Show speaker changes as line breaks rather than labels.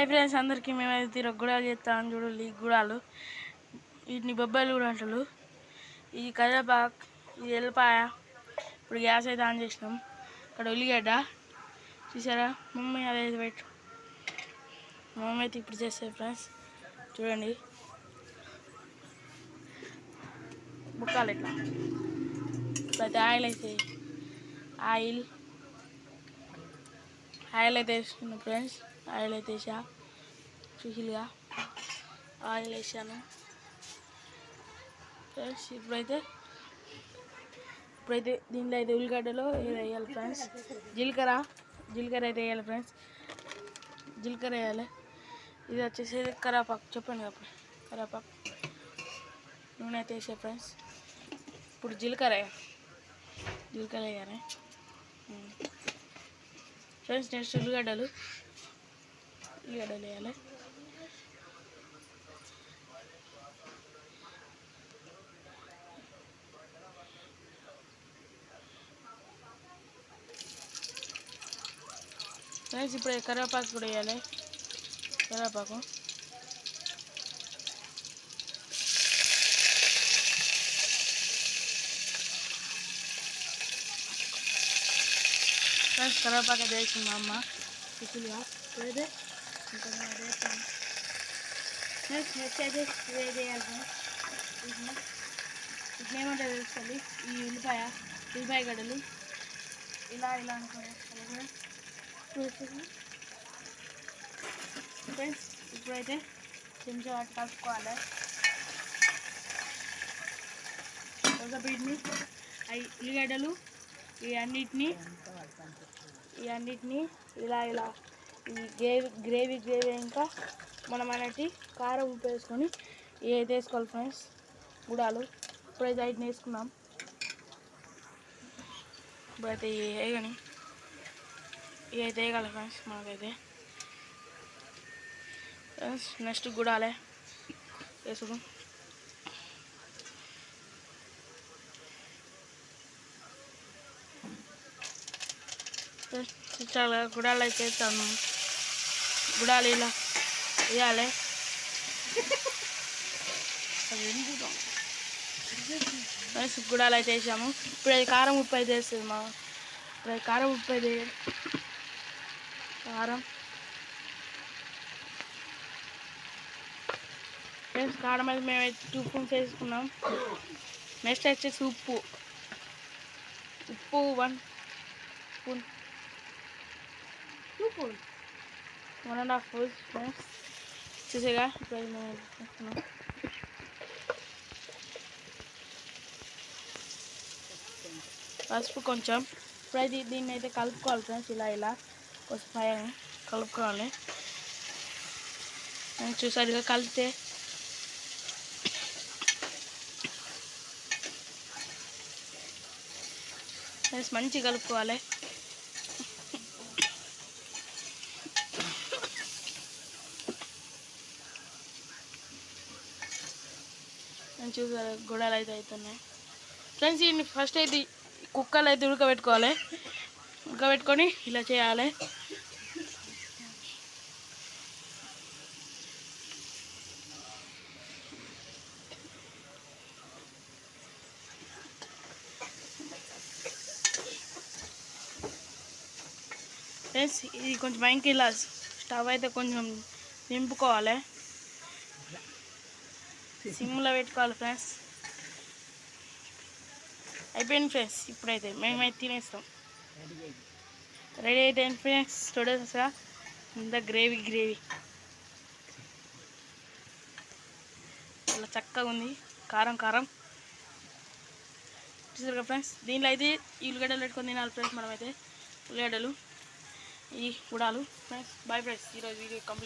Hi friends, అందరికీ మేమైతే గుడాలు చేస్తాం. చూడండి, గుడాలు వీటిని బొబ్బలు కూడా అంటారు. ఇది కరివేపాకు, ఇది ఎల్లిపాయ. ఇప్పుడు గ్యాస్ అయితే ఆన్ చేసినాం. ఇక్కడ ఉల్లిగడ్డ చూసారా. మమ్మీ అదైతే పెట్టు. మమ్మీ అయితే ఇప్పుడు చేస్తాయి ఫ్రెండ్స్. చూడండి, బుక్కాలు ఇట్లా. ఇప్పుడైతే ఆయిల్ అయితే వేసుకున్నాం ఫ్రెండ్స్. ఆయిల్ అయితే వేసా చూసిగా. ఆయిల్ వేసాను ఫ్రెండ్స్. ఇప్పుడైతే దీంట్లో అయితే ఉల్లిగడ్డలో వేయాలి ఫ్రెండ్స్. జీలకర్ర అయితే వేయాలి ఫ్రెండ్స్. జీలకర్ర వేయాలి. ఇది వచ్చేసి కరివేపాకు, చెప్పండి అప్పుడు కరివేపాకు. నూనె అయితే వేసా ఫ్రెండ్స్. ఇప్పుడు జీలకర్ర వేయాలి ఫ్రెండ్స్. నెక్స్ట్ ఉల్లిగడ్డలు వేయాలి. ఫ్రెండ్స్ ఇప్పుడు కరివేపాకు కూడా వేయాలి. కరివేపాకు ఫ్రెండ్స్. కరివేపాకు అయితే వేసింది మా అమ్మ పిచ్చిలుగా. ఇప్పుడైతే నెక్స్ట్ అయితే వేయాలి ఫ్రెండ్స్. ఇప్పుడు ఏమంటే తెలుస్తుంది. ఈ ఉల్లిపాయ గడ్డలు ఇలా అనుకోవాలి ఫ్రెండ్స్. ఇప్పుడైతే కొంచెం అటు కలుపుకోవాలి. వీటిని ఉల్లిగడ్డలు ఈ అన్నిటినీ ఇలా ఈ గ్రేవీ ఇంకా మనం అనేది కారం ఉప్పు వేసుకొని ఇవైతే వేసుకోవాలి ఫ్రెండ్స్. గుడాలు ఇప్పుడైతే వీటిని వేసుకున్నాం. ఇప్పుడైతే ఇవైతే వేయగలం ఫ్రెండ్స్ మనకైతే. ఫ్రెండ్స్ నెక్స్ట్ గుడాలే వేసుడు. చాలా గుడాలు అయితే వేస్తాను. గుడాలు ఇలా వేయాలి. ఫ్రెండ్స్ గుడాలు అయితే వేసాము. ఇప్పుడు అది కారం ఉప్పు అయితే వేస్తుంది మా. ఇప్పుడు కారం ఉప్పు అయితే ఫ్రెండ్స్ కారం అయితే మేమైతే 2 స్పూన్స్ వేసుకున్నాం. నెక్స్ట్ వచ్చేసి ఉప్పు 1 స్పూన్, 1.5 స్పూన్స్ ఫ్రెండ్స్. చూసేగా ఇప్పుడు మేము వేసుకున్నాం. పసుపు కొంచెం. ఇప్పుడైతే దీన్ని అయితే కలుపుకోవాలి ఫ్రెండ్స్. ఇలా కొంచెం కలుపుకోవాలి. చూసారుగా కలిపితే ఫ్రెండ్స్ మంచిగా కలుపుకోవాలి. చూసారు గుడాలు అయితే అవుతున్నాయి ఫ్రెండ్స్. ఈ ఫస్ట్ అయితే కుక్కర్లు అయితే ఉడకబెట్టుకొని ఇలా చేయాలి. ఫ్రెండ్స్ ఇది కొంచెం భయంకి ఇలా స్టవ్ అయితే కొంచెం నింపుకోవాలి. సిమ్లో పెట్టుకోవాలి ఫ్రెండ్స్. అయిపోయింది ఫ్రెండ్స్. ఇప్పుడైతే మేమైతే తినేస్తాం. రెడీ అయితే ఫ్రెండ్స్. చూడేసా ఇంత గ్రేవీ ఇలా చక్కగా ఉంది. కారం చూసారు కదా ఫ్రెండ్స్. దీంట్లో అయితే ఈ ఉల్లిగడ్డలు పెట్టుకొని తినాలి ఫ్రెండ్స్. మనమైతే ఉల్లిగడ్డలు ఈ గుడాలు ఫ్రెండ్స్. Bye friends. ఈరోజు వీడియో కంప్లీట్.